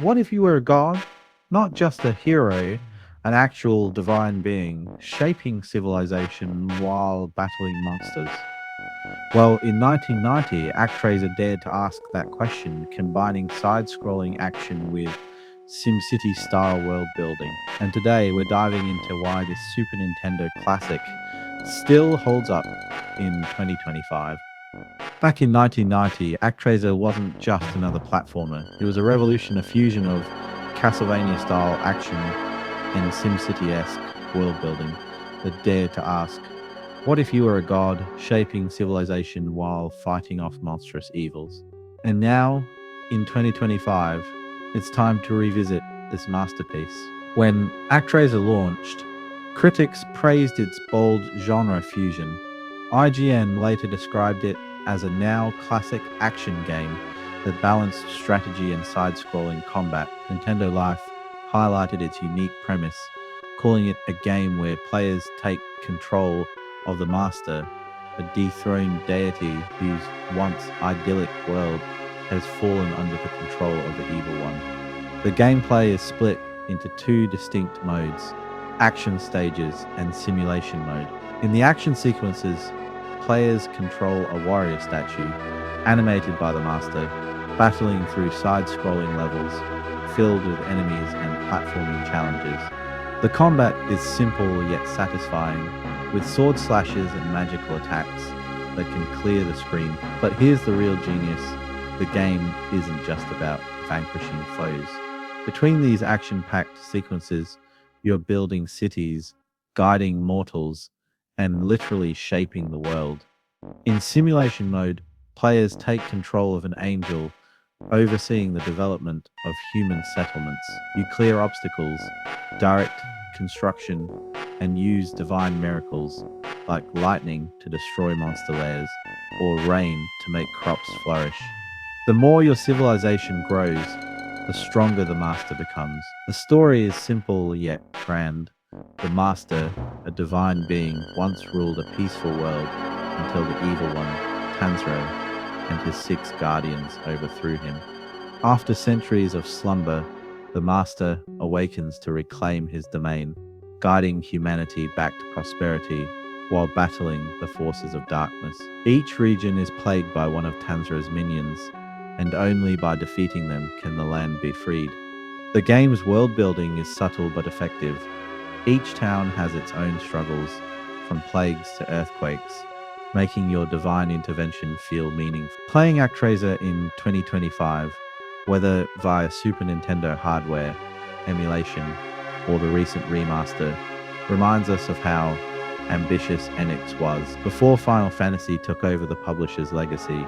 What if you were a god? Not just a hero, an actual divine being, shaping civilization while battling monsters. Well, in 1990, ActRaiser dared to ask that question, combining side-scrolling action with SimCity-style world building. And today, we're diving into why this Super Nintendo classic still holds up in 2025. Back in 1990, ActRaiser wasn't just another platformer. It was a revolution, a fusion of Castlevania-style action and SimCity-esque world building that dared to ask, what if you were a god shaping civilization while fighting off monstrous evils? And now, in 2025, it's time to revisit this masterpiece. When ActRaiser launched, critics praised its bold genre fusion. IGN later described it as a now classic action game that balanced strategy and side-scrolling combat. Nintendo Life highlighted its unique premise, calling it a game where players take control of the master, a dethroned deity whose once idyllic world has fallen under the control of the evil one. The gameplay is split into two distinct modes, action stages and simulation mode. In the action sequences, players control a warrior statue, animated by the master, battling through side-scrolling levels filled with enemies and platforming challenges. The combat is simple yet satisfying, with sword slashes and magical attacks that can clear the screen. But here's the real genius. The game isn't just about vanquishing foes. Between these action-packed sequences, you're building cities, guiding mortals, and literally shaping the world. In simulation mode, players take control of an angel, overseeing the development of human settlements. You clear obstacles, direct construction, and use divine miracles like lightning to destroy monster lairs or rain to make crops flourish. The more your civilization grows, the stronger the master becomes. The story is simple yet grand. The master, a divine being, once ruled a peaceful world until the evil one, Tanzro, and his 6 guardians overthrew him. After centuries of slumber, the master awakens to reclaim his domain, guiding humanity back to prosperity while battling the forces of darkness. Each region is plagued by one of Tanzro's minions, and only by defeating them can the land be freed. The game's world building is subtle but effective. Each town has its own struggles, from plagues to earthquakes, making your divine intervention feel meaningful. Playing ActRaiser in 2025, whether via Super Nintendo hardware, emulation, or the recent remaster, reminds us of how ambitious NX was. Before Final Fantasy took over the publisher's legacy,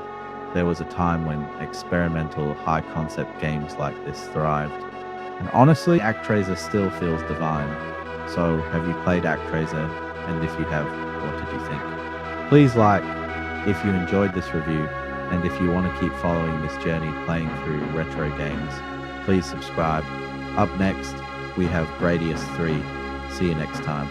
there was a time when experimental, high-concept games like this thrived. And honestly, ActRaiser still feels divine. So, have you played ActRaiser? And if you have, what did you think? Please like if you enjoyed this review, and if you want to keep following this journey playing through retro games, please subscribe. Up next, we have Gradius 3. See you next time.